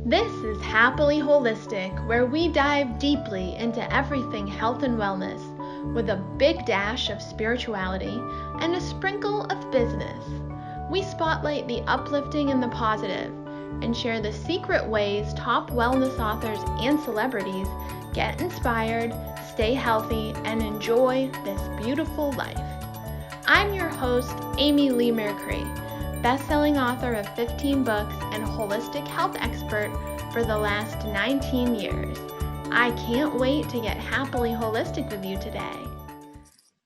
This is Happily Holistic, where we dive deeply into everything health and wellness with a big dash of spirituality and a sprinkle of business. We spotlight the uplifting and the positive and share the secret ways top wellness authors and celebrities get inspired, stay healthy, and enjoy this beautiful life. I'm your host, Amy Lee Mercury, best-selling author of 15 books and holistic health expert for the last 19 years. I can't wait to get happily holistic with you today.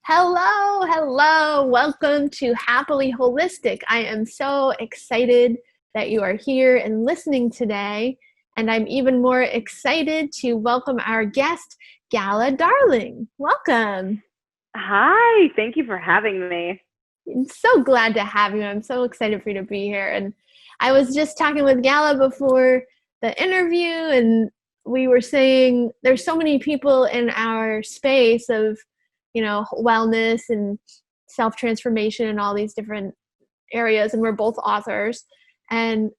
Hello. Welcome to Happily Holistic. I am so excited that you are here and listening today. And I'm even more excited to welcome our guest, Gala Darling. Welcome. Hi, thank you for having me. I'm so glad to have you. I'm so excited for you to be here. And I was just talking with Gala before the interview, and we were saying there's so many people in our space of, wellness and self-transformation and all these different areas, and we're both authors. And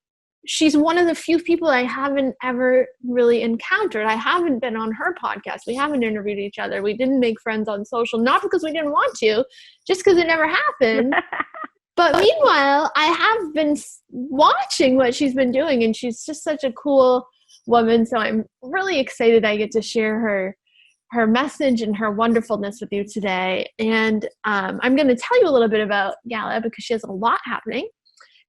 she's one of the few people I haven't ever really encountered. I haven't been on her podcast. We haven't interviewed each other. We didn't make friends on social, not because we didn't want to, just because it never happened. But meanwhile, I have been watching what she's been doing, and she's just such a cool woman. So I'm really excited I get to share her message and her wonderfulness with you today. And I'm going to tell you a little bit about Gala because she has a lot happening.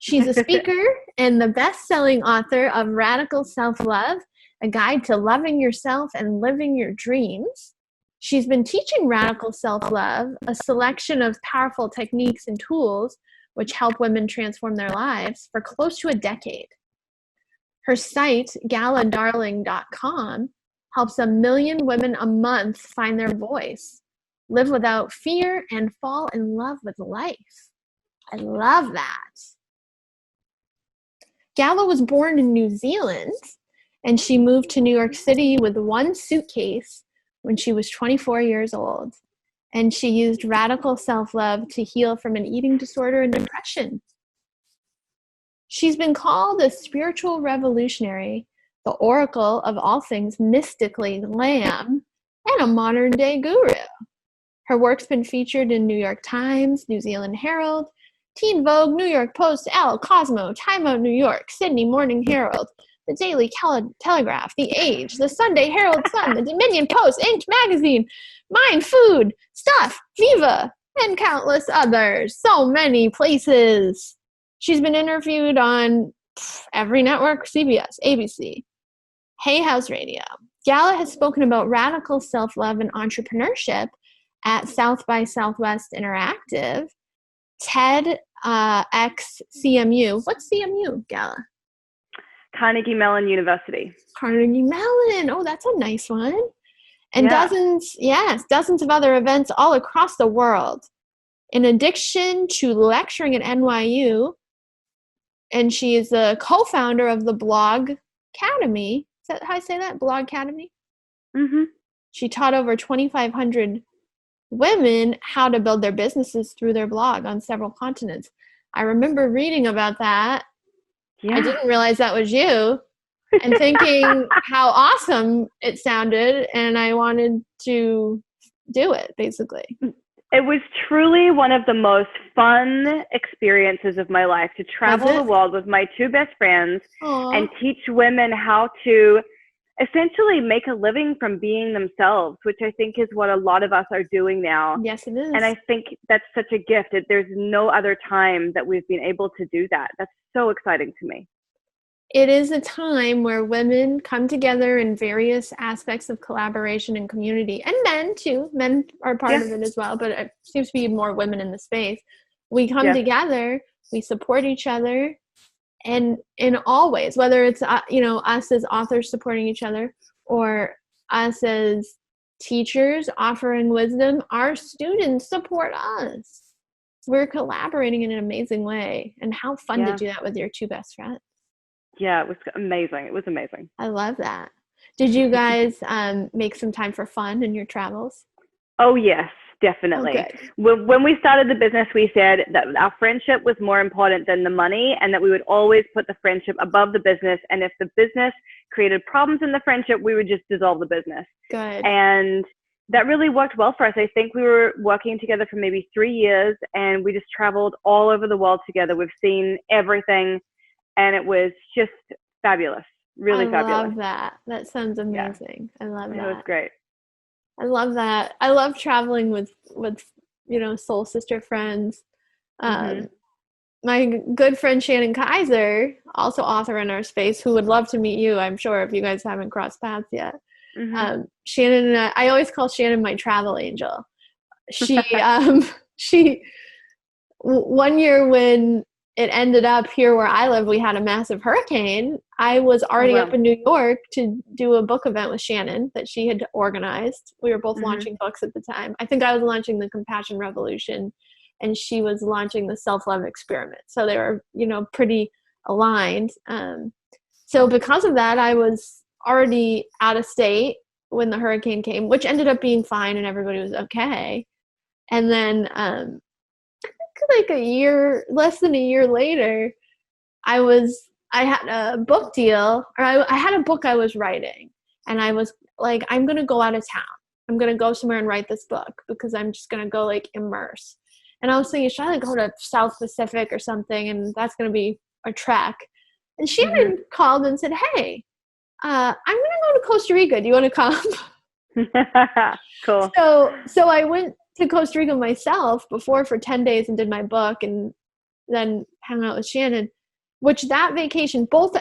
She's a speaker and the best-selling author of Radical Self-Love, a guide to loving yourself and living your dreams. She's been teaching Radical Self-Love, a selection of powerful techniques and tools which help women transform their lives, for close to a decade. Her site, galadarling.com, helps 1 million women a month find their voice, live without fear, and fall in love with life. I love that. Gala was born in New Zealand, and she moved to New York City with one suitcase when she was 24 years old. And she used radical self-love to heal from an eating disorder and depression. She's been called a spiritual revolutionary, the oracle of all things mystically glam, and a modern-day guru. Her work's been featured in New York Times, New Zealand Herald, Teen Vogue, New York Post, Elle, Cosmo, Time Out New York, Sydney Morning Herald, the Daily Telegraph, The Age, the Sunday Herald Sun, the Dominion Post, Inked Magazine, Mind, Food, Stuff, Viva, and countless others. So many places. She's been interviewed on every network, CBS, ABC, Hay House Radio. Gala has spoken about radical self-love and entrepreneurship at South by Southwest Interactive, TED X CMU. What's CMU, Gala? Carnegie Mellon University. Carnegie Mellon. Oh, that's a nice one. And dozens of other events all across the world. In addition to lecturing at NYU, and she is the co-founder of the Blog Academy. Is that how I say that? Blog Academy? Mm-hmm. She taught over 2,500 women how to build their businesses through their blog on several continents. I remember reading about that. Yeah. I didn't realize that was you, and thinking how awesome it sounded, and I wanted to do it, basically. It was truly one of the most fun experiences of my life, to travel the world with my two best friends. Aww. And teach women how to essentially make a living from being themselves, which I think is what a lot of us are doing now. Yes, it is. And I think that's such a gift. There's no other time that we've been able to do that. That's so exciting to me. It is a time where women come together in various aspects of collaboration and community, and men too. Men are part of it as well, but it seems to be more women in the space. We come together, we support each other, and in all ways, whether it's us as authors supporting each other, or us as teachers offering wisdom, our students support us. We're collaborating in an amazing way, and how fun to do that with your two best friends. Yeah, it was amazing. It was amazing. I love that. Did you guys make some time for fun in your travels? Oh, yes. Oh, definitely. good. When we started the business, we said that our friendship was more important than the money, and that we would always put the friendship above the business. And if the business created problems in the friendship, we would just dissolve the business. Good. And that really worked well for us. I think we were working together for maybe 3 years, and we just traveled all over the world together. We've seen everything, and it was just fabulous. Really fabulous. I love that. That sounds amazing. I love It was that. great. I love that. I love traveling with soul sister friends. My good friend Shannon Kaiser, also author in our space, who would love to meet you, I'm sure, if you guys haven't crossed paths yet. Shannon, I always call Shannon my travel angel. She, she, one year when it ended up here where I live, we had a massive hurricane. I was already up in New York to do a book event with Shannon that she had organized. We were both launching books at the time. I think I was launching the Compassion Revolution, and she was launching the Self-Love Experiment. So they were, pretty aligned. So because of that, I was already out of state when the hurricane came, which ended up being fine and everybody was okay. And then like less than a year later, I had a book deal, or I had a book I was writing, and I was like, I'm going to go out of town. I'm going to go somewhere and write this book because I'm just going to go like immerse. And I was thinking, should I like go to South Pacific or something? And that's going to be a trek. And Shannon called and said, hey, I'm going to go to Costa Rica. Do you want to come? Cool. So I went to Costa Rica myself before for 10 days and did my book, and then hung out with Shannon, which that vacation, both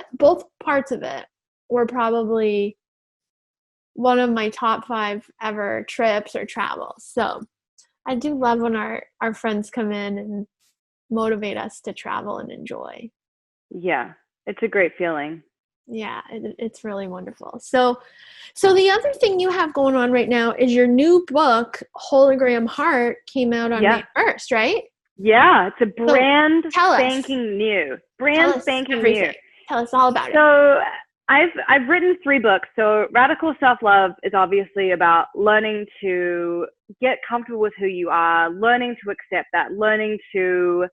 parts of it were probably one of my top 5 ever trips or travels. So I do love when our friends come in and motivate us to travel and enjoy. Yeah, it's a great feeling. Yeah, it's really wonderful. So the other thing you have going on right now is your new book, Hologram Heart, came out on May 1st, right? Yeah, it's a brand spanking new. Tell us all about it. So I've written 3 books. So Radical Self-Love is obviously about learning to get comfortable with who you are, learning to accept that, learning to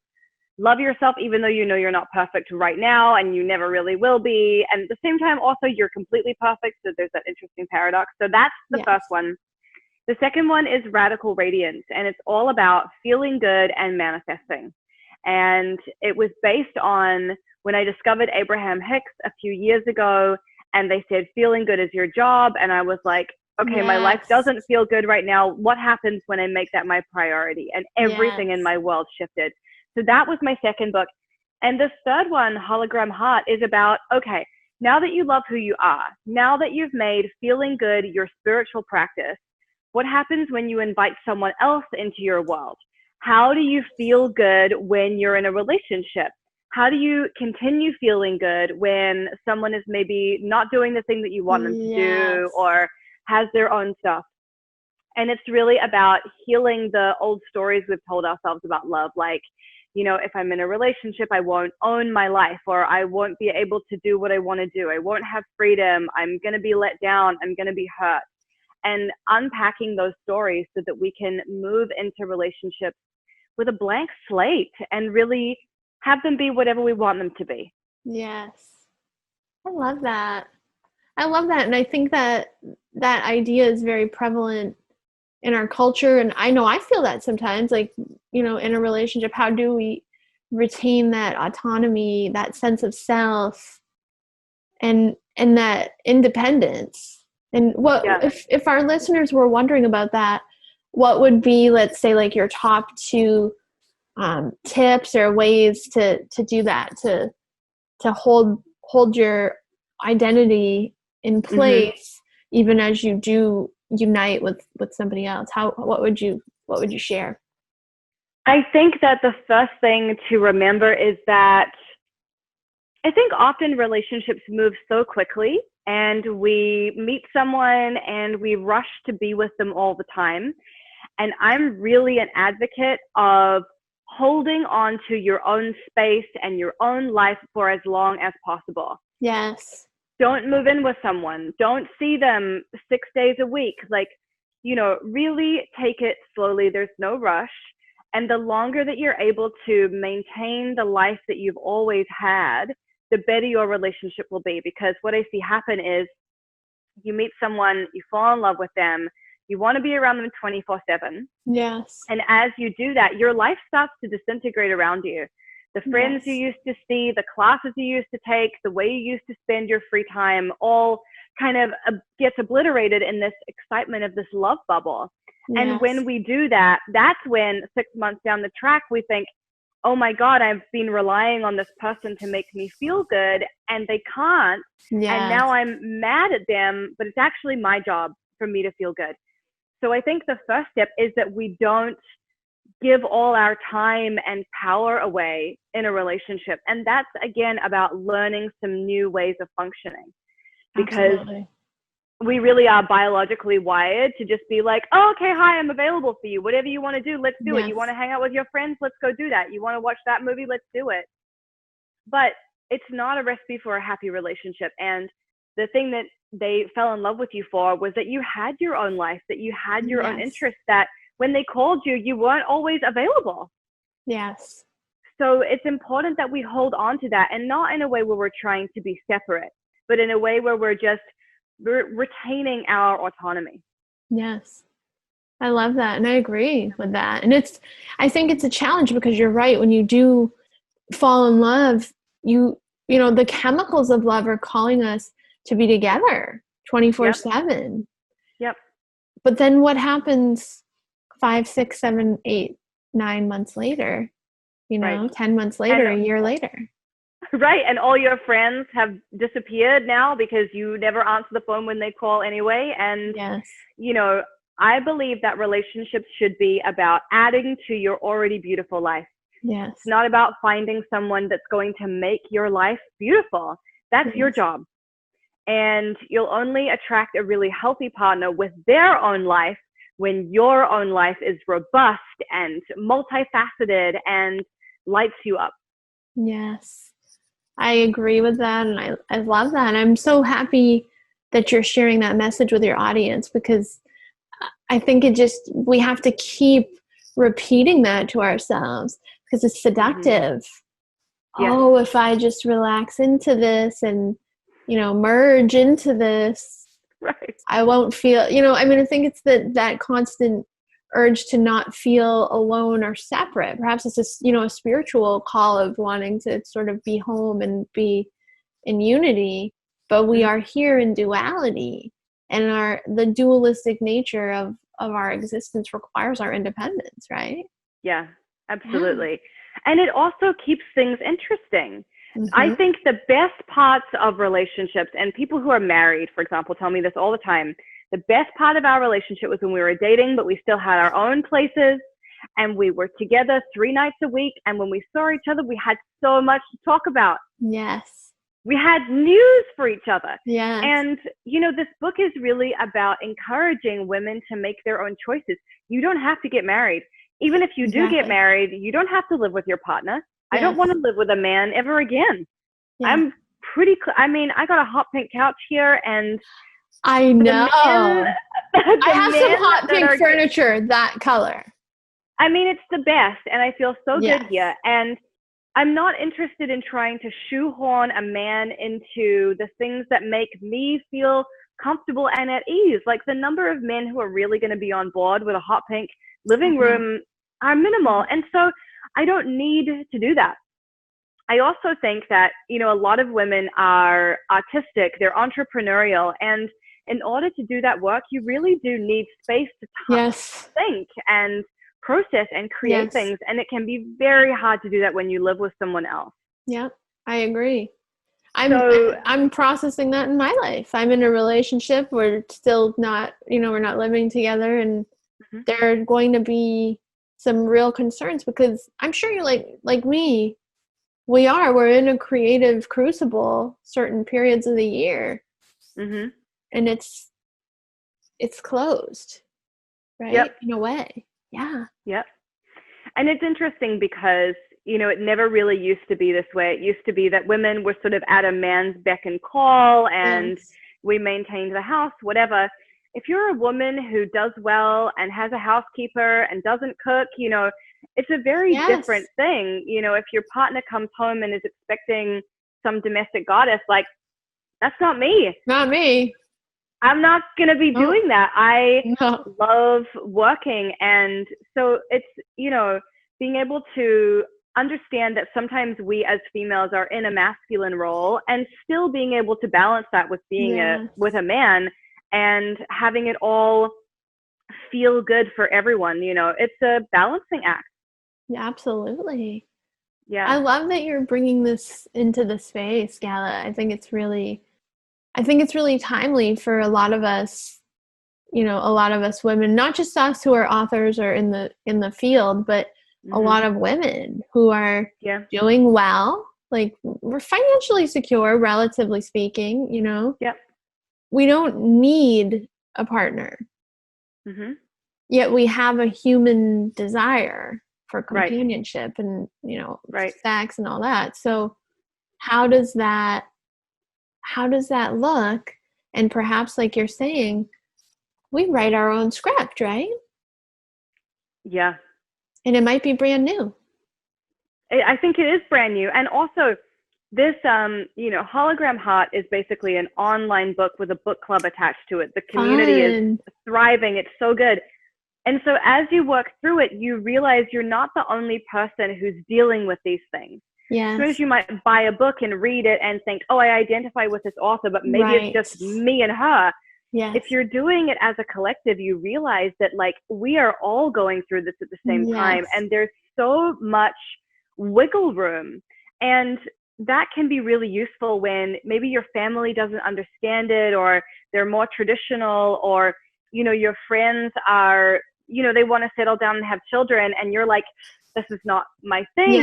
love yourself even though you know you're not perfect right now and you never really will be. And at the same time, also, you're completely perfect. So there's that interesting paradox. So that's the first one. The second one is Radical Radiance, and it's all about feeling good and manifesting. And it was based on when I discovered Abraham Hicks a few years ago, and they said, feeling good is your job. And I was like, okay, my life doesn't feel good right now. What happens when I make that my priority? And everything in my world shifted. So that was my second book. And the third one, Hologram Heart, is about, okay, now that you love who you are, now that you've made feeling good your spiritual practice, what happens when you invite someone else into your world? How do you feel good when you're in a relationship? How do you continue feeling good when someone is maybe not doing the thing that you want them to do, or has their own stuff? And it's really about healing the old stories we've told ourselves about love. Like, if I'm in a relationship, I won't own my life, or I won't be able to do what I want to do. I won't have freedom. I'm going to be let down. I'm going to be hurt. And unpacking those stories so that we can move into relationships with a blank slate and really have them be whatever we want them to be. Yes. I love that. And I think that idea is very prevalent in our culture. And I know I feel that sometimes, like, in a relationship, how do we retain that autonomy, that sense of self, and that independence? And if our listeners were wondering about that, what would be, let's say, like your top 2 tips or ways to do that, to hold your identity in place, even as you do unite with somebody else? What would you share? I think that the first thing to remember is that I think often relationships move so quickly, and we meet someone and we rush to be with them all the time. And I'm really an advocate of holding on to your own space and your own life for as long as possible. Yes. Don't move in with someone. Don't see them 6 days a week. Like, really take it slowly. There's no rush. And the longer that you're able to maintain the life that you've always had, the better your relationship will be. Because what I see happen is you meet someone, you fall in love with them, you want to be around them 24/7. Yes. And as you do that, your life starts to disintegrate around you. The friends you used to see, the classes you used to take, the way you used to spend your free time, all kind of gets obliterated in this excitement of this love bubble. Yes. And when we do that, that's when 6 months down the track, we think, oh my God, I've been relying on this person to make me feel good, and they can't. Yes. And now I'm mad at them, but it's actually my job for me to feel good. So I think the first step is that we don't give all our time and power away in a relationship. And that's, again, about learning some new ways of functioning. Because Absolutely. we really are biologically wired to just be like, oh, okay, hi, I'm available for you. Whatever you want to do, let's do it. You want to hang out with your friends? Let's go do that. You want to watch that movie? Let's do it. But it's not a recipe for a happy relationship. And the thing that they fell in love with you for was that you had your own life, that you had your own interests, that when they called you, you weren't always available. Yes. So it's important that we hold on to that, and not in a way where we're trying to be separate, but in a way where we're just retaining our autonomy. Yes. I love that. And I agree with that. And I think it's a challenge, because you're right. When you do fall in love, the chemicals of love are calling us to be together 24/7. Yep. But then what happens 5, 6, 7, 8, 9 months later, 10 months later, a year later. Right. And all your friends have disappeared now because you never answer the phone when they call anyway. And, I believe that relationships should be about adding to your already beautiful life. Yes. It's not about finding someone that's going to make your life beautiful. That's your job. And you'll only attract a really healthy partner with their own life when your own life is robust and multifaceted and lights you up. Yes. I agree with that. And I love that. And I'm so happy that you're sharing that message with your audience, because I think we have to keep repeating that to ourselves, because it's seductive. Mm-hmm. Oh, if I just relax into this and, merge into this, right, I won't feel, I think it's that constant urge to not feel alone or separate. Perhaps it's just, a spiritual call of wanting to sort of be home and be in unity, but we are here in duality, and the dualistic nature of our existence requires our independence, right? Yeah, absolutely. Yeah. And it also keeps things interesting. Mm-hmm. I think the best parts of relationships, and people who are married, for example, tell me this all the time, the best part of our relationship was when we were dating, but we still had our own places, and we were together 3 nights a week. And when we saw each other, we had so much to talk about. Yes. We had news for each other. Yes. And, this book is really about encouraging women to make their own choices. You don't have to get married. Even if you do get married, you don't have to live with your partner. Yes. I don't want to live with a man ever again. Yeah. I'm pretty, I got a hot pink couch here, and I know. I have some hot pink furniture, that color. It's the best, and I feel so good here. And I'm not interested in trying to shoehorn a man into the things that make me feel comfortable and at ease. Like, the number of men who are really going to be on board with a hot pink living room are minimal. And so I don't need to do that. I also think that, a lot of women are artistic, they're entrepreneurial, and in order to do that work, you really do need space to think and process and create things. And it can be very hard to do that when you live with someone else. Yeah, I agree. I'm processing that in my life. I'm in a relationship. We're still not, we're not living together, and there are going to be some real concerns, because I'm sure you're like me. We're in a creative crucible certain periods of the year. Mm-hmm. And it's closed, right? In a way. Yeah. Yep. And it's interesting because, it never really used to be this way. It used to be that women were sort of at a man's beck and call, and we maintained the house, whatever. if you're a woman who does well and has a housekeeper and doesn't cook, it's a very different thing. If your partner comes home and is expecting some domestic goddess, like, that's not me. Not me. I'm not going to be doing that. I love working. And so it's, being able to understand that sometimes we as females are in a masculine role and still being able to balance that with being with a man and having it all feel good for everyone. It's a balancing act. Yeah, absolutely. Yeah. I love that you're bringing this into the space, Gala. I think it's really timely for a lot of us, a lot of us women, not just us who are authors or in the field, but a lot of women who are doing well, like we're financially secure, relatively speaking, Yep. We don't need a partner. Yet we have a human desire for companionship and, sex and all that. So how does that look? And perhaps, like you're saying, we write our own script, right? Yeah. And it might be brand new. I think it is brand new. And also this, Hologram Heart is basically an online book with a book club attached to it. The community is thriving. It's so good. And so as you work through it, you realize you're not the only person who's dealing with these things. Yes. Sometimes you might buy a book and read it and think, oh, I identify with this author, but maybe it's just me and her. Yes. If you're doing it as a collective, you realize that like we are all going through this at the same time, and there's so much wiggle room. And that can be really useful when maybe your family doesn't understand it, or they're more traditional, or, your friends are, they want to settle down and have children, and you're like, this is not my thing.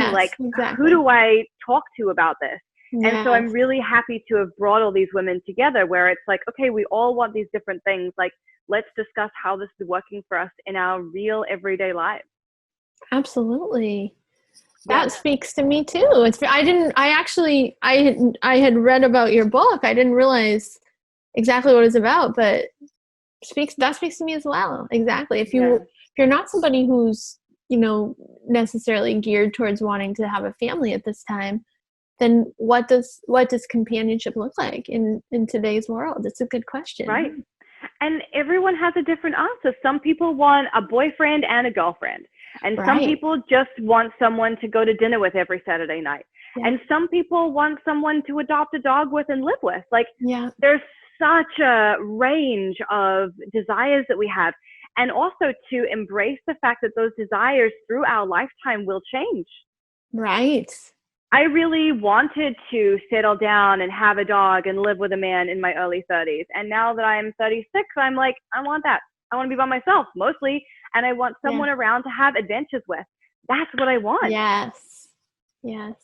Who do I talk to about this? Yes. And so I'm really happy to have brought all these women together where it's like, okay, we all want these different things. Like, let's discuss how this is working for us in our real everyday lives. Absolutely. That speaks to me too. I had read about your book. I didn't realize exactly what it's about, but that speaks to me as well. Exactly. If you're not somebody who's, necessarily geared towards wanting to have a family at this time, then what does companionship look like in today's world? It's a good question. Right. And everyone has a different answer. Some people want a boyfriend and a girlfriend. And some people just want someone to go to dinner with every Saturday night. Yeah. And some people want someone to adopt a dog with and live with. Like, there's such a range of desires that we have. And also to embrace the fact that those desires through our lifetime will change. Right. I really wanted to settle down and have a dog and live with a man in my early 30s. And now that I'm 36, I'm like, I want that. I want to be by myself mostly. And I want someone around to have adventures with. That's what I want. Yes. Yes.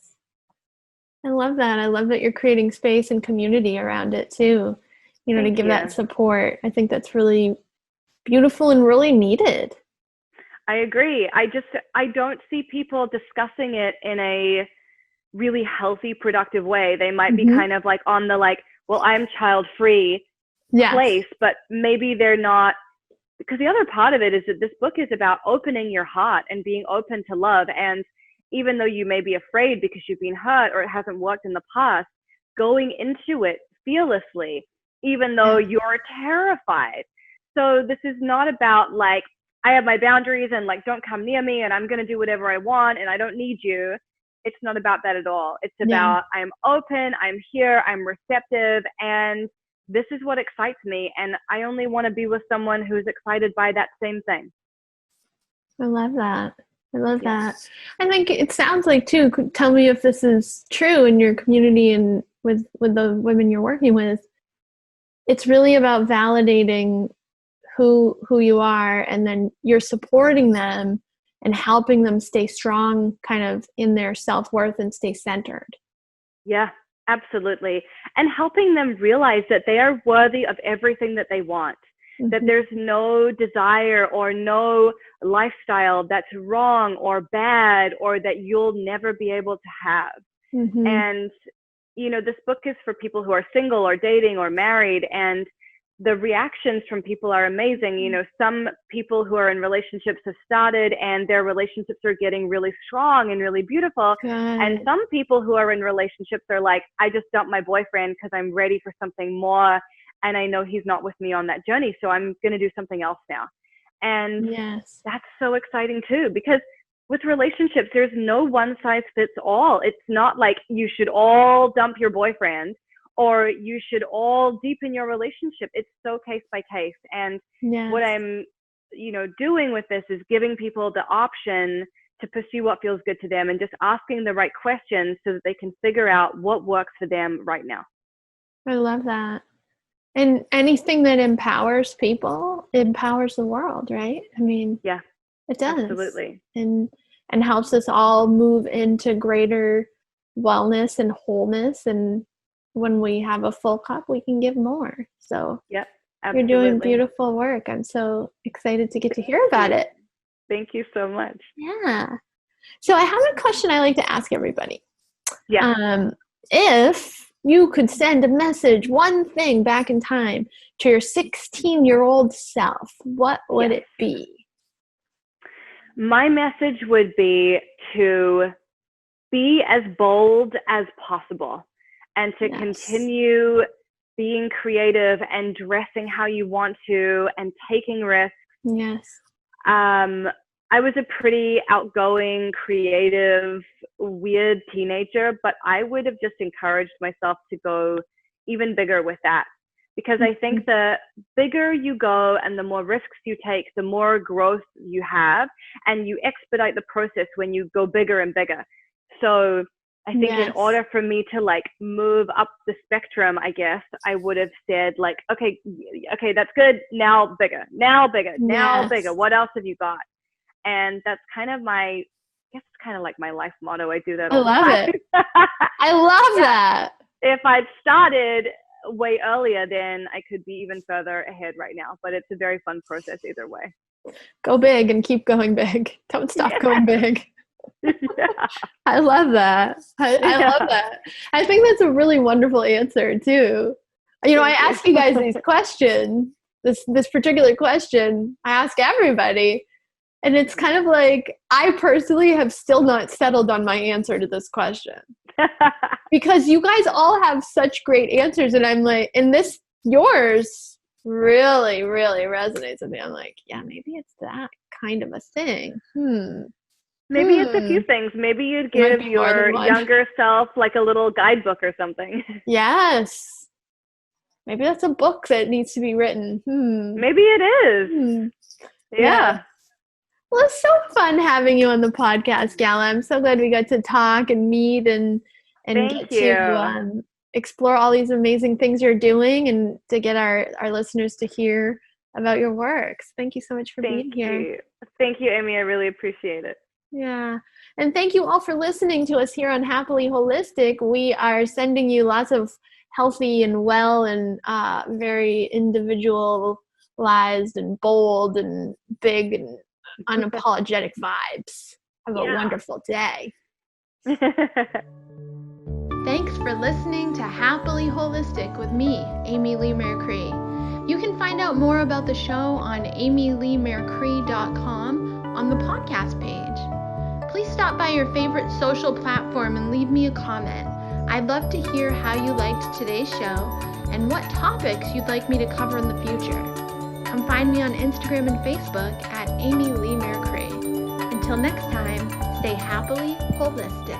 I love that. I love that you're creating space and community around it too, to give that support. I think that's really beautiful and really needed. I agree. I don't see people discussing it in a really healthy, productive way. They might be kind of like on the well, I'm child-free place, but maybe they're not, because the other part of it is that this book is about opening your heart and being open to love. And even though you may be afraid because you've been hurt or it hasn't worked in the past, going into it fearlessly, even though you're terrified. So this is not about I have my boundaries and don't come near me and I'm going to do whatever I want and I don't need you. It's not about that at all. It's about I'm open, I'm here, I'm receptive, and this is what excites me. And I only want to be with someone who's excited by that same thing. I love that. That. I think it sounds like too, tell me if this is true in your community and with the women you're working with. It's really about validating who you are, and then you're supporting them and helping them stay strong kind of in their self-worth and stay centered. Yeah, absolutely. And helping them realize that they are worthy of everything that they want, that there's no desire or no lifestyle that's wrong or bad or that you'll never be able to have. And, this book is for people who are single or dating or married, and the reactions from people are amazing. You know, some people who are in relationships have started and their relationships are getting really strong and really beautiful. Good. And some people who are in relationships are like, I just dumped my boyfriend because I'm ready for something more. And I know he's not with me on that journey. So I'm going to do something else now. And yes, that's so exciting too, because with relationships, there's no one size fits all. It's not like you should all dump your boyfriend or you should all deepen your relationship. It's so case by case. And yes. what I'm, you know, doing with this is giving people the option to pursue what feels good to them and just asking the right questions so that they can figure out what works for them right now. I love that. And anything that empowers people empowers the world, right? I mean, yeah, it does. Absolutely. And helps us all move into greater wellness and wholeness. And when we have a full cup, we can give more. So yep, absolutely. You're doing beautiful work. I'm so excited to get to hear about it. Thank you so much. Yeah. So I have a question I like to ask everybody. Yeah. If you could send a message, one thing back in time to your 16-year-old self, what would it be? My message would be to be as bold as possible and to continue being creative and dressing how you want to and taking risks. Yes. I was a pretty outgoing, creative, weird teenager, but I would have just encouraged myself to go even bigger with that. Because I think the bigger you go and the more risks you take, the more growth you have, and you expedite the process when you go bigger and bigger. So I think in order for me to like move up the spectrum, I guess I would have said like, okay, that's good. Now bigger, now bigger, now bigger. What else have you got? And that's kind of I guess it's kind of like my life motto. I do that all the time. I love it. I love that. If I'd started way earlier, then I could be even further ahead right now. But it's a very fun process either way. Go big and keep going big. Don't stop going big. I love that. I love that. I think that's a really wonderful answer too. You know, I ask you guys these questions, this particular question, I ask everybody. And it's kind of like, I personally have still not settled on my answer to this question. Because you guys all have such great answers. And I'm like, and yours really, really resonates with me. I'm like, yeah, maybe it's that kind of a thing. Maybe it's a few things. Maybe you'd give your younger self like a little guidebook or something. Yes. Maybe that's a book that needs to be written. Maybe it is. Yeah. Well, it's so fun having you on the podcast, Gala. I'm so glad we got to talk and meet and get to explore all these amazing things you're doing and to get our listeners to hear about your works. Thank you so much for being here. Thank you, Amy. I really appreciate it. Yeah. And thank you all for listening to us here on Happily Holistic. We are sending you lots of healthy and well and very individualized and bold and big and unapologetic vibes. Have a wonderful day. Thanks for listening to Happily Holistic with me, Amy Lee Mercree. You can find out more about the show on amyleemercree.com on the podcast page. Please stop by your favorite social platform and leave me a comment. I'd love to hear how you liked today's show and what topics you'd like me to cover in the future. Come find me on Instagram and Facebook at Amy Lee Mercree. Until next time, stay happily holistic.